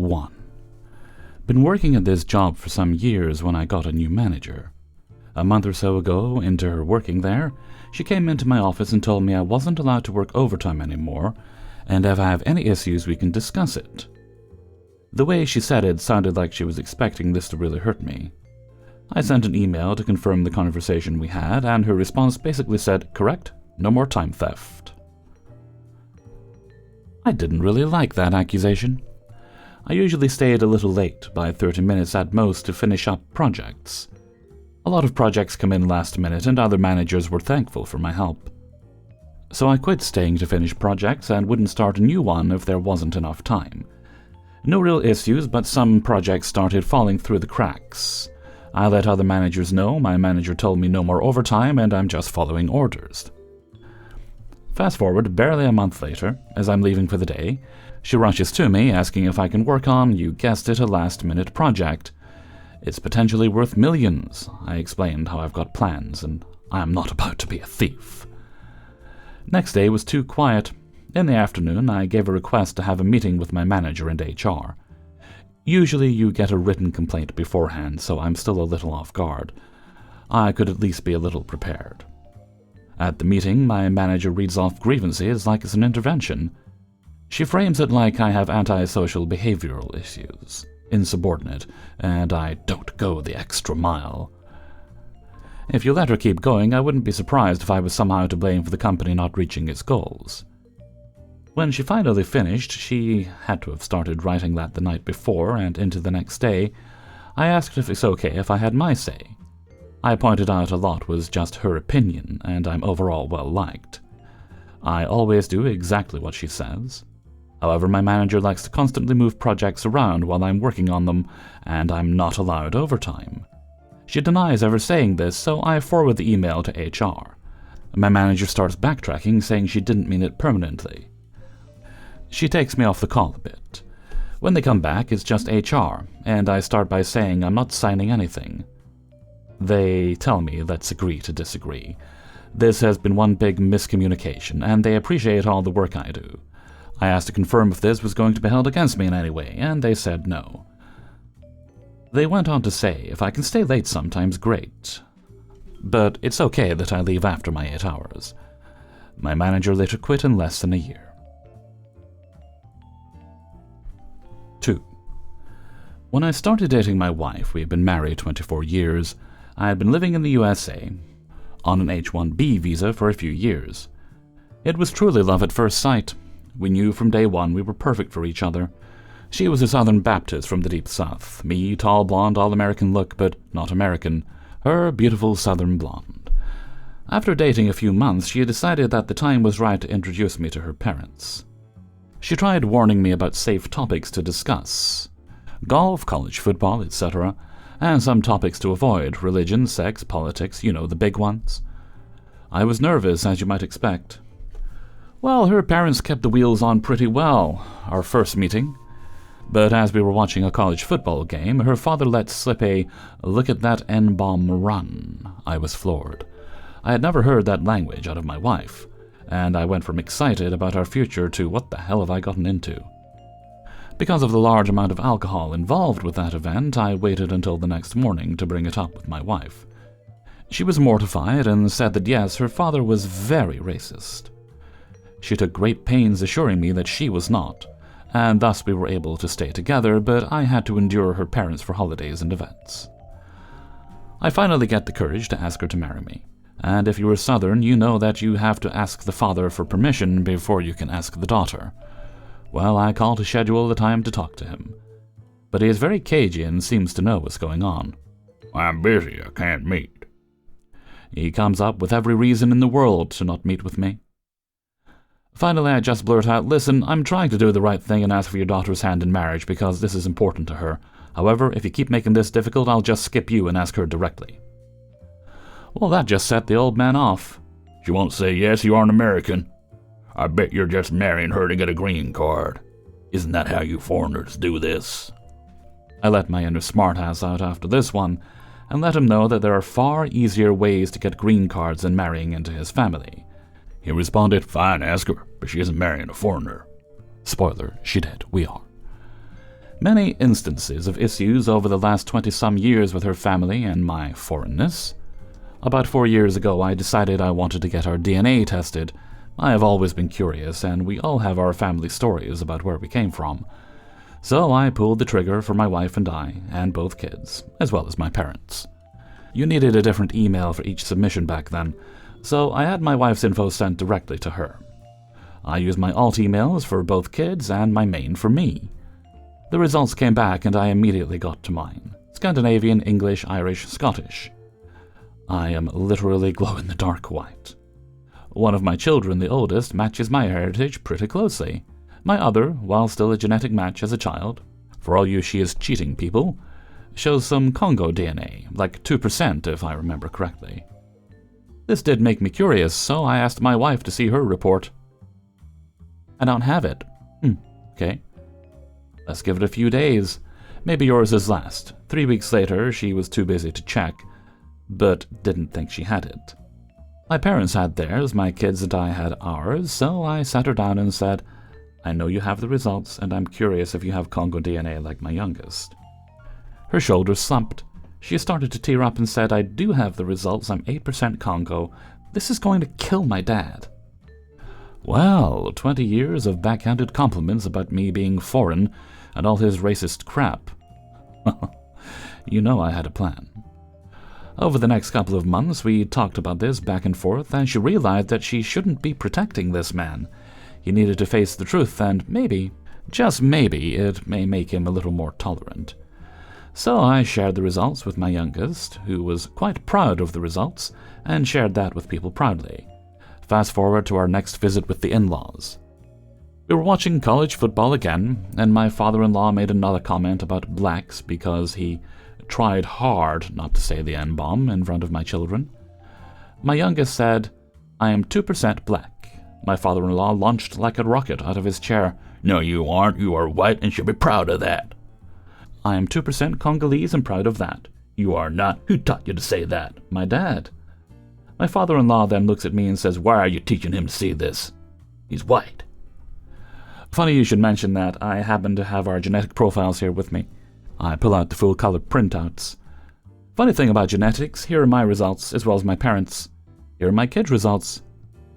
1. Been working at this job for some years when I got a new manager. A month or so ago, into her working there, she came into my office and told me I wasn't allowed to work overtime anymore, and if I have any issues we can discuss it. The way she said it sounded like she was expecting this to really hurt me. I sent an email to confirm the conversation we had, and her response basically said, "Correct, no more time theft." I didn't really like that accusation. I usually stayed a little late, by 30 minutes at most, to finish up projects. A lot of projects come in last minute, and other managers were thankful for my help. So I quit staying to finish projects and wouldn't start a new one if there wasn't enough time. No real issues, but some projects started falling through the cracks. I let other managers know, my manager told me no more overtime, and I'm just following orders. Fast forward barely a month later, as I'm leaving for the day, she rushes to me asking if I can work on, you guessed it, a last-minute project. It's potentially worth millions. I explained how I've got plans, and I'm not about to be a thief. Next day was too quiet. In the afternoon, I gave a request to have a meeting with my manager and HR. Usually you get a written complaint beforehand, so I'm still a little off guard. I could at least be a little prepared. At the meeting, my manager reads off grievances like it's an intervention. She frames it like I have antisocial behavioral issues, insubordinate, and I don't go the extra mile. If you let her keep going, I wouldn't be surprised if I was somehow to blame for the company not reaching its goals. When she finally finished, she had to have started writing that the night before and into the next day, I asked if it's okay if I had my say. I pointed out a lot was just her opinion, and I'm overall well-liked. I always do exactly what she says. However, my manager likes to constantly move projects around while I'm working on them, and I'm not allowed overtime. She denies ever saying this, so I forward the email to HR. My manager starts backtracking, saying she didn't mean it permanently. She takes me off the call a bit. When they come back, it's just HR, and I start by saying I'm not signing anything. They tell me let's agree to disagree. This has been one big miscommunication, and they appreciate all the work I do. I asked to confirm if this was going to be held against me in any way, and they said no. They went on to say if I can stay late sometimes, great. But it's okay that I leave after my 8 hours. My manager later quit in less than a year. 2. When I started dating my wife, we had been married 24 years. I had been living in the USA, on an H-1B visa for a few years. It was truly love at first sight. We knew from day one we were perfect for each other. She was a Southern Baptist from the deep South, me tall, blonde, all-American look, but not American, her beautiful Southern blonde. After dating a few months, she had decided that the time was right to introduce me to her parents. She tried warning me about safe topics to discuss. Golf, college football, etc., and some topics to avoid, religion, sex, politics, you know, the big ones. I was nervous, as you might expect. Well, her parents kept the wheels on pretty well, our first meeting. But as we were watching a college football game, her father let slip a "look at that N-bomb run." I was floored. I had never heard that language out of my wife, and I went from excited about our future to what the hell have I gotten into? Because of the large amount of alcohol involved with that event, I waited until the next morning to bring it up with my wife. She was mortified and said that yes, her father was very racist. She took great pains assuring me that she was not, and thus we were able to stay together, but I had to endure her parents for holidays and events. I finally get the courage to ask her to marry me, and if you are Southern, you know that you have to ask the father for permission before you can ask the daughter. Well, I call to schedule the time to talk to him, but he is very cagey and seems to know what's going on. "I'm busy, I can't meet." He comes up with every reason in the world to not meet with me. Finally, I just blurt out, "Listen, I'm trying to do the right thing and ask for your daughter's hand in marriage because this is important to her. However, if you keep making this difficult, I'll just skip you and ask her directly." Well, that just set the old man off. "She won't say yes, you aren't American. I bet you're just marrying her to get a green card. Isn't that how you foreigners do this?" I let my inner smartass out after this one, and let him know that there are far easier ways to get green cards than marrying into his family. He responded, "Fine, ask her, but she isn't marrying a foreigner." Spoiler, she did, we are. Many instances of issues over the last 20-some years with her family and my foreignness. About 4 years ago, I decided I wanted to get our DNA tested. I have always been curious, and we all have our family stories about where we came from. So I pulled the trigger for my wife and I, and both kids, as well as my parents. You needed a different email for each submission back then, so I had my wife's info sent directly to her. I used my alt emails for both kids and my main for me. The results came back and I immediately got to mine. Scandinavian, English, Irish, Scottish. I am literally glow-in-the-dark white. One of my children, the oldest, matches my heritage pretty closely. My other, while still a genetic match as a child, for all you she is cheating people, shows some Congo DNA, like 2% if I remember correctly. This did make me curious, so I asked my wife to see her report. I don't have it. Okay. Let's give it a few days. Maybe yours is last. 3 weeks later, she was too busy to check, but didn't think she had it. My parents had theirs, my kids and I had ours, so I sat her down and said, I know you have the results, and I'm curious if you have Congo DNA like my youngest. Her shoulders slumped. She started to tear up and said, I do have the results, I'm 8% Congo. This is going to kill my dad. Well, 20 years of backhanded compliments about me being foreign and all his racist crap. You know I had a plan. Over the next couple of months, we talked about this back and forth, and she realized that she shouldn't be protecting this man. He needed to face the truth, and maybe, just maybe, it may make him a little more tolerant. So I shared the results with my youngest, who was quite proud of the results, and shared that with people proudly. Fast forward to our next visit with the in-laws. We were watching college football again, and my father-in-law made another comment about blacks because he tried hard not to say the N-bomb in front of my children. My youngest said, I am 2% black. My father-in-law launched like a rocket out of his chair. No, you aren't. You are white and should be proud of that. I am 2% Congolese and proud of that. You are not. Who taught you to say that? My dad. My father-in-law then looks at me and says, why are you teaching him to see this? He's white. Funny you should mention that. I happen to have our genetic profiles here with me. I pull out the full-color printouts. Funny thing about genetics, here are my results, as well as my parents'. Here are my kids' results.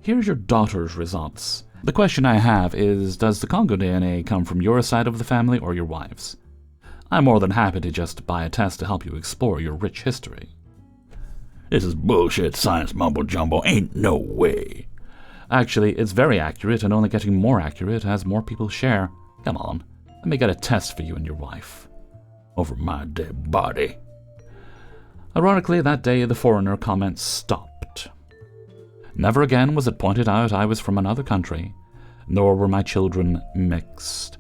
Here's your daughter's results. The question I have is, does the Congo DNA come from your side of the family or your wife's? I'm more than happy to just buy a test to help you explore your rich history. This is bullshit science mumbo-jumbo. Ain't no way. Actually, it's very accurate and only getting more accurate as more people share. Come on, let me get a test for you and your wife. Over my dead body. Ironically, that day the foreigner comment stopped. Never again was it pointed out I was from another country, nor were my children mixed.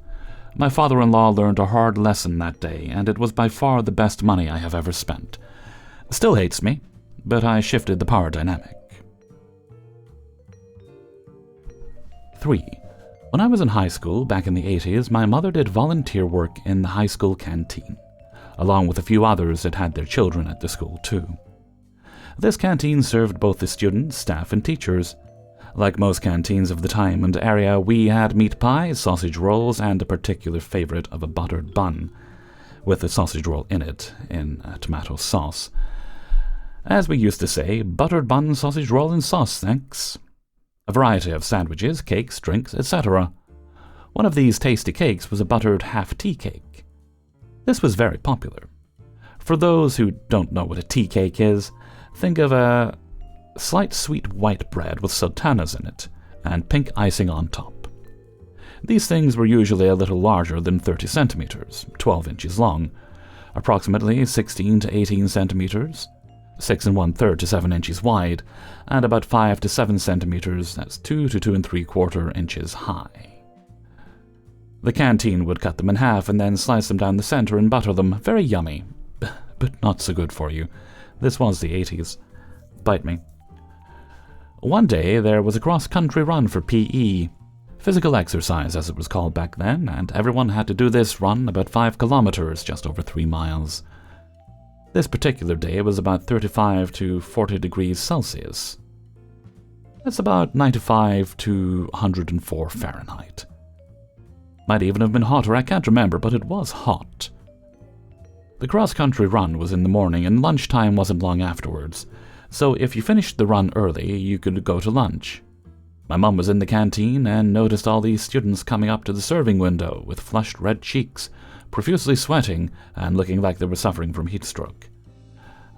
My father-in-law learned a hard lesson that day, and it was by far the best money I have ever spent. Still hates me, but I shifted the power dynamic. 3. When I was in high school back in the 80s, my mother did volunteer work in the high school canteen, along with a few others that had their children at the school too. This canteen served both the students, staff, and teachers. Like most canteens of the time and area, we had meat pie, sausage rolls, and a particular favorite of a buttered bun, with a sausage roll in it, in a tomato sauce. As we used to say, buttered bun, sausage roll, and sauce, thanks. A variety of sandwiches, cakes, drinks, etc. One of these tasty cakes was a buttered half-tea cake. This was very popular. For those who don't know what a tea cake is, think of a slight sweet white bread with sultanas in it, and pink icing on top. These things were usually a little larger than 30 centimeters, 12 inches long, approximately 16 to 18 centimeters, 6 1/3 to 7 inches wide, and about 5 to 7 centimeters, that's 2 to 2 3/4 inches high. The canteen would cut them in half and then slice them down the center and butter them. Very yummy, but not so good for you. This was the 80s. Bite me. One day there was a cross-country run for PE, physical exercise as it was called back then, and everyone had to do this run about 5 kilometers, just over 3 miles. This particular day was about 35 to 40 degrees Celsius. That's about 95 to 104 Fahrenheit. Might even have been hotter, I can't remember, but it was hot. The cross-country run was in the morning and lunchtime wasn't long afterwards, so if you finished the run early, you could go to lunch. My mum was in the canteen and noticed all these students coming up to the serving window with flushed red cheeks, profusely sweating and looking like they were suffering from heat stroke.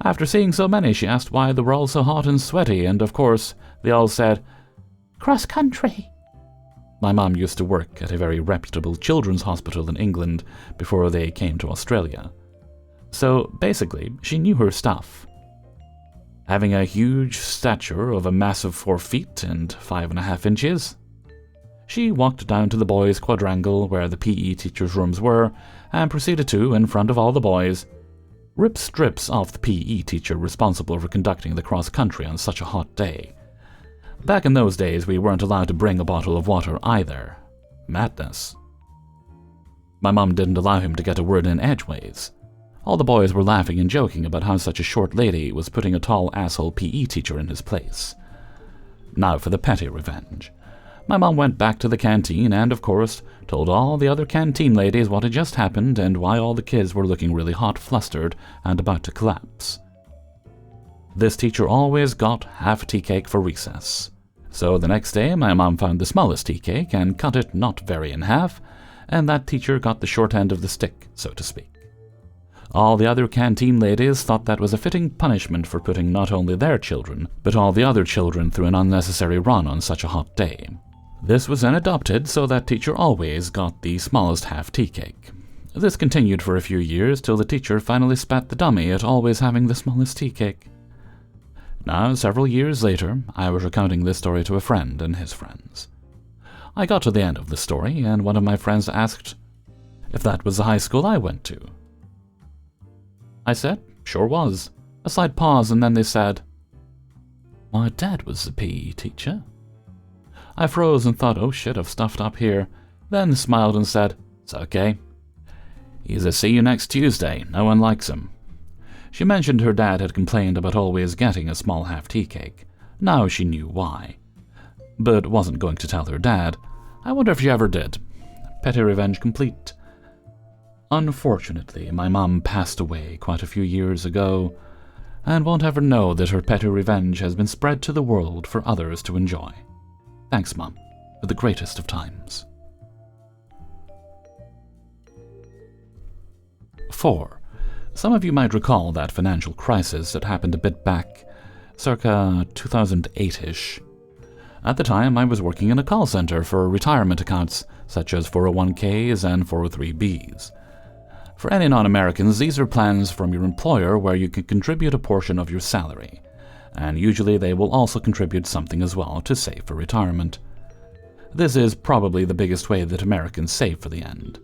After seeing so many, she asked why they were all so hot and sweaty, and of course, they all said, "Cross-country." My mum used to work at a very reputable children's hospital in England before they came to Australia. So basically, she knew her stuff. Having a huge stature of a massive 4 feet and 5.5 inches, she walked down to the boys' quadrangle where the PE teachers' rooms were and proceeded to, in front of all the boys, rip strips off the PE teacher responsible for conducting the cross-country on such a hot day. Back in those days, we weren't allowed to bring a bottle of water either. Madness. My mum didn't allow him to get a word in edgeways. All the boys were laughing and joking about how such a short lady was putting a tall asshole PE teacher in his place. Now for the petty revenge. My mum went back to the canteen and, of course, told all the other canteen ladies what had just happened and why all the kids were looking really hot, flustered, and about to collapse. This teacher always got half a tea cake for recess. So the next day, my mum found the smallest tea cake and cut it not very in half, and that teacher got the short end of the stick, so to speak. All the other canteen ladies thought that was a fitting punishment for putting not only their children, but all the other children through an unnecessary run on such a hot day. This was then adopted, so that teacher always got the smallest half tea cake. This continued for a few years till the teacher finally spat the dummy at always having the smallest tea cake. Now, several years later, I was recounting this story to a friend and his friends. I got to the end of the story, and one of my friends asked if that was the high school I went to. I said, "Sure was." A slight pause, and then they said, "My dad was the PE teacher." I froze and thought, oh shit, I've stuffed up here, then smiled and said, "It's okay. He's a see you next Tuesday, no one likes him." She mentioned her dad had complained about always getting a small half tea cake. Now she knew why. But wasn't going to tell her dad. I wonder if she ever did. Petty revenge complete. Unfortunately, my mum passed away quite a few years ago, and won't ever know that her petty revenge has been spread to the world for others to enjoy. Thanks, Mum, for the greatest of times. 4. Some of you might recall that financial crisis that happened a bit back, circa 2008-ish. At the time, I was working in a call center for retirement accounts, such as 401ks and 403bs. For any non-Americans, these are plans from your employer where you can contribute a portion of your salary, and usually they will also contribute something as well to save for retirement. This is probably the biggest way that Americans save for the end.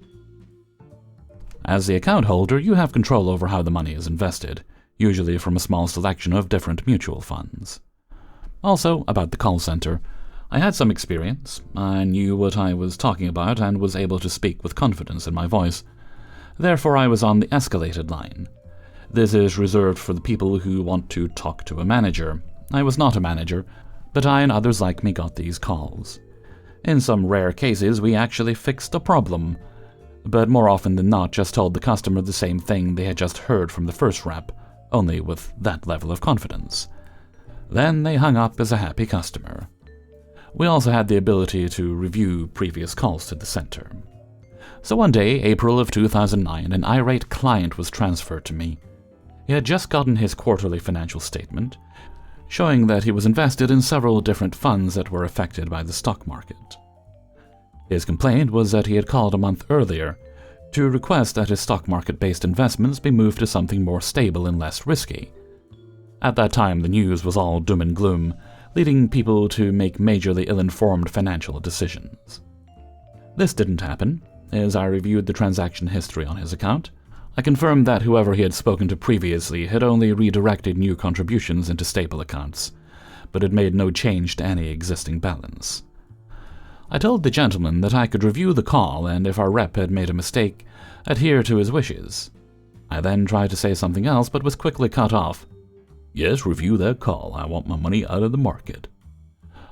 As the account holder, you have control over how the money is invested, usually from a small selection of different mutual funds. Also, about the call center, I had some experience. I knew what I was talking about and was able to speak with confidence in my voice. Therefore, I was on the escalated line. This is reserved for the people who want to talk to a manager. I was not a manager, but I and others like me got these calls. In some rare cases, we actually fixed a problem, but more often than not just told the customer the same thing they had just heard from the first rep, only with that level of confidence. Then they hung up as a happy customer. We also had the ability to review previous calls to the center. So one day, April of 2009, an irate client was transferred to me. He had just gotten his quarterly financial statement, showing that he was invested in several different funds that were affected by the stock market. His complaint was that he had called a month earlier to request that his stock market-based investments be moved to something more stable and less risky. At that time, the news was all doom and gloom, leading people to make majorly ill-informed financial decisions. This didn't happen. As I reviewed the transaction history on his account, I confirmed that whoever he had spoken to previously had only redirected new contributions into stable accounts, but had made no change to any existing balance. I told the gentleman that I could review the call and, if our rep had made a mistake, adhere to his wishes. I then tried to say something else, but was quickly cut off. "Yes, review that call. I want my money out of the market."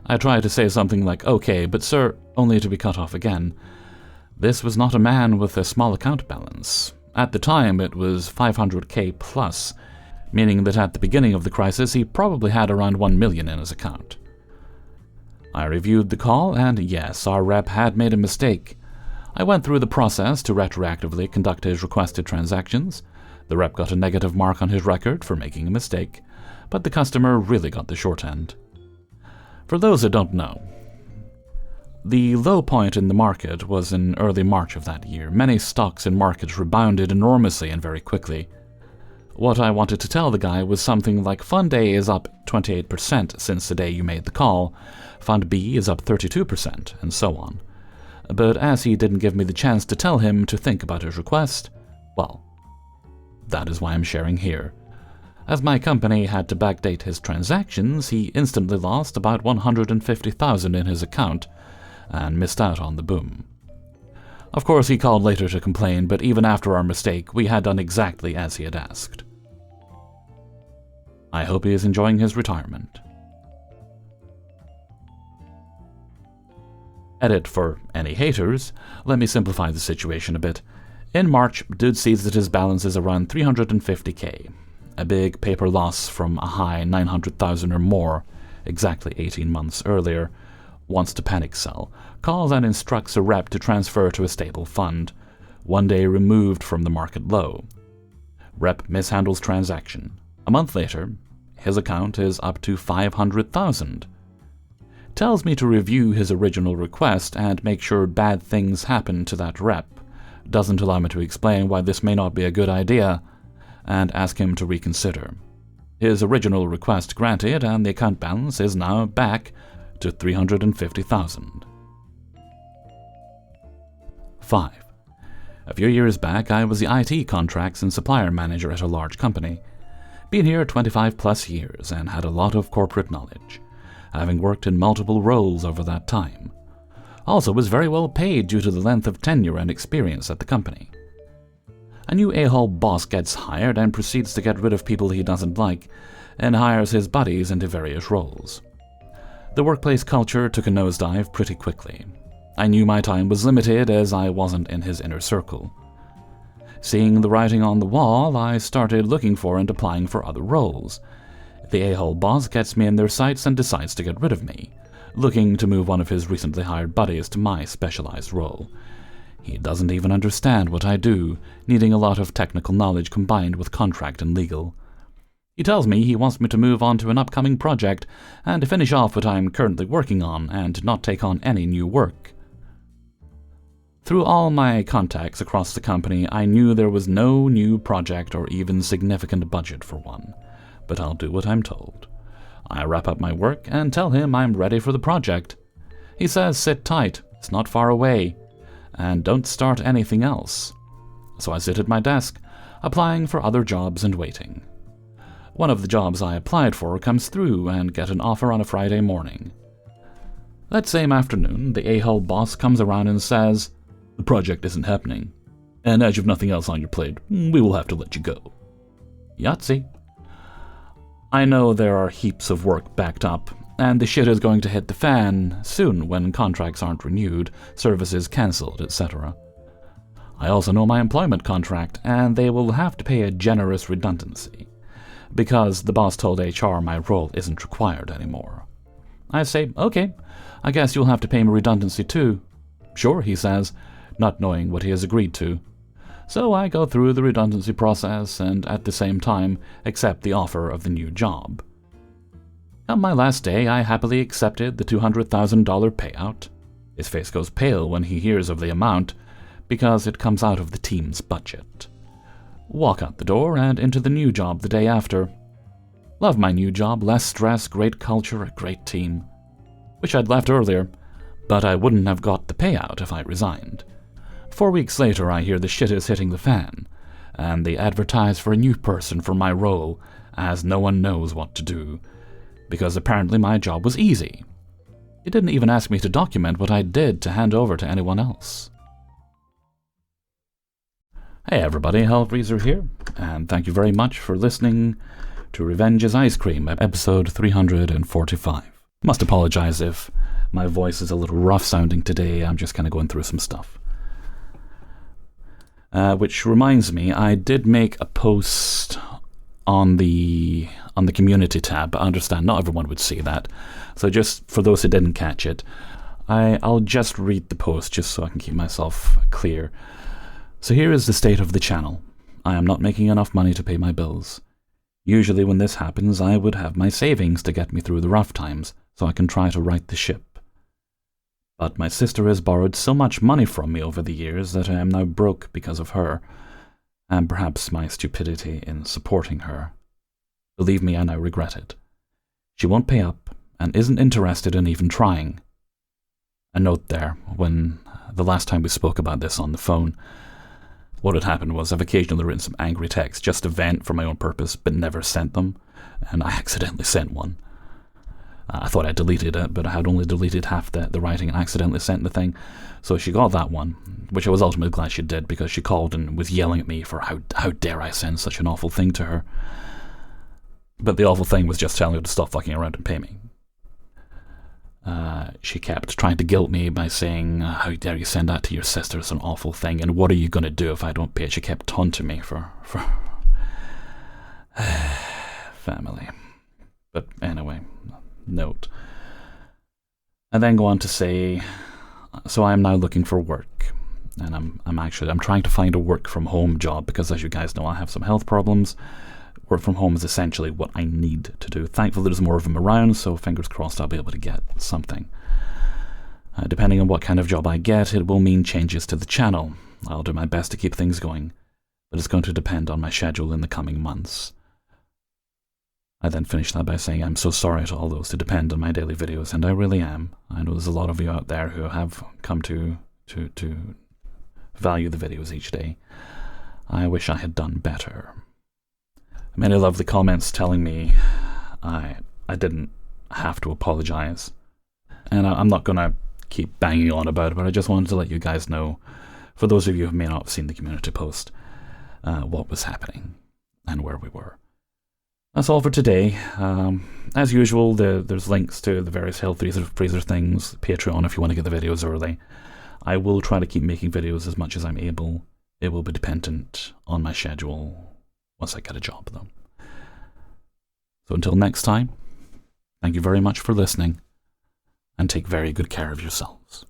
I tried to say something like, "Okay, but sir," only to be cut off again. This was not a man with a small account balance. At the time, it was 500k plus, meaning that at the beginning of the crisis, he probably had around 1 million in his account. I reviewed the call, and yes, our rep had made a mistake. I went through the process to retroactively conduct his requested transactions. The rep got a negative mark on his record for making a mistake, but the customer really got the short end. For those that don't know, the low point in the market was in early March of that year. Many stocks and markets rebounded enormously and very quickly. What I wanted to tell the guy was something like Fund A is up 28% since the day you made the call, Fund B is up 32%, and so on. But as he didn't give me the chance to tell him to think about his request, well, that is why I'm sharing here. As my company had to backdate his transactions, he instantly lost about 150,000 in his account and missed out on the boom. Of course, he called later to complain, but even after our mistake, we had done exactly as he had asked. I hope he is enjoying his retirement. Edit for any haters, let me simplify the situation a bit. In March, dude sees that his balance is around 350k, a big paper loss from a high 900,000 or more, exactly 18 months earlier, wants to panic sell, calls and instructs a rep to transfer to a stable fund, 1 day removed from the market low. Rep mishandles transaction. A month later, his account is up to 500,000. Tells me to review his original request and make sure bad things happen to that rep. Doesn't allow me to explain why this may not be a good idea, and ask him to reconsider. His original request granted, and the account balance is now back to 350,000. 5. A few years back, I was the IT contracts and supplier manager at a large company. Been here 25 plus years and had a lot of corporate knowledge, having worked in multiple roles over that time. Also was very well paid due to the length of tenure and experience at the company. A new a-hole boss gets hired and proceeds to get rid of people he doesn't like, and hires his buddies into various roles. The workplace culture took a nosedive pretty quickly. I knew my time was limited as I wasn't in his inner circle. Seeing the writing on the wall, I started looking for and applying for other roles. The a-hole boss gets me in their sights and decides to get rid of me, looking to move one of his recently hired buddies to my specialized role. He doesn't even understand what I do, needing a lot of technical knowledge combined with contract and legal. He tells me he wants me to move on to an upcoming project and to finish off what I'm currently working on and not take on any new work. Through all my contacts across the company, I knew there was no new project or even significant budget for one, but I'll do what I'm told. I wrap up my work and tell him I'm ready for the project. He says sit tight, it's not far away, and don't start anything else. So I sit at my desk, applying for other jobs and waiting. One of the jobs I applied for comes through and get an offer on a Friday morning. That same afternoon, the a-hole boss comes around and says, "The project isn't happening, and as you've nothing else on your plate, we will have to let you go." Yahtzee. I know there are heaps of work backed up, and the shit is going to hit the fan soon when contracts aren't renewed, services cancelled, etc. I also know my employment contract, and they will have to pay a generous redundancy, because the boss told HR my role isn't required anymore. I say, okay, I guess you'll have to pay me redundancy too. Sure, he says, not knowing what he has agreed to. So I go through the redundancy process and at the same time accept the offer of the new job. On my last day, I happily accepted the $200,000 payout. His face goes pale when he hears of the amount, because it comes out of the team's budget. Walk out the door and into the new job the day after. Love my new job, less stress, great culture, a great team. Wish I'd left earlier, but I wouldn't have got the payout if I resigned. 4 weeks later, I hear the shit is hitting the fan, and they advertise for a new person for my role, as no one knows what to do, because apparently my job was easy. He didn't even ask me to document what I did to hand over to anyone else. Hey everybody, Hellfreezer here, and thank you very much for listening to Revenge is Ice Cream, episode 345. Must apologize if my voice is a little rough sounding today, I'm just kind of going through some stuff. Which reminds me, I did make a post on the community tab, but I understand not everyone would see that. So just for those who didn't catch it, I'll just read the post just so I can keep myself clear. So here is the state of the channel. I am not making enough money to pay my bills. Usually when this happens, I would have my savings to get me through the rough times, so I can try to right the ship. But my sister has borrowed so much money from me over the years that I am now broke because of her, and perhaps my stupidity in supporting her. Believe me, I now regret it. She won't pay up, and isn't interested in even trying. A note there, when the last time we spoke about this on the phone, what had happened was I've occasionally written some angry texts just to vent for my own purpose, but never sent them, and I accidentally sent one. I thought I deleted it, but I had only deleted half the writing and accidentally sent the thing. So she got that one, which I was ultimately glad she did, because she called and was yelling at me for how dare I send such an awful thing to her. But the awful thing was just telling her to stop fucking around and pay me. She kept trying to guilt me by saying, how dare you send that to your sister, it's an awful thing, and what are you going to do if I don't pay it? She kept taunting me for family. But anyway, note. And then go on to say, so I am now looking for work, and I'm trying to find a work from home job, because as you guys know, I have some health problems. Work from home is essentially what I need to do. Thankfully there's more of them around, so fingers crossed I'll be able to get something. Depending on what kind of job I get, it will mean changes to the channel. I'll do my best to keep things going, but it's going to depend on my schedule in the coming months. I then finished that by saying I'm so sorry to all those who depend on my daily videos, and I really am. I know there's a lot of you out there who have come to value the videos each day. I wish I had done better. Many lovely comments telling me I didn't have to apologize. And I'm not going to keep banging on about it, but I just wanted to let you guys know, for those of you who may not have seen the community post, what was happening and where we were. That's all for today. As usual, there's links to the various Health Freezer things, Patreon if you want to get the videos early. I will try to keep making videos as much as I'm able. It will be dependent on my schedule once I get a job, though. So until next time, thank you very much for listening, and take very good care of yourselves.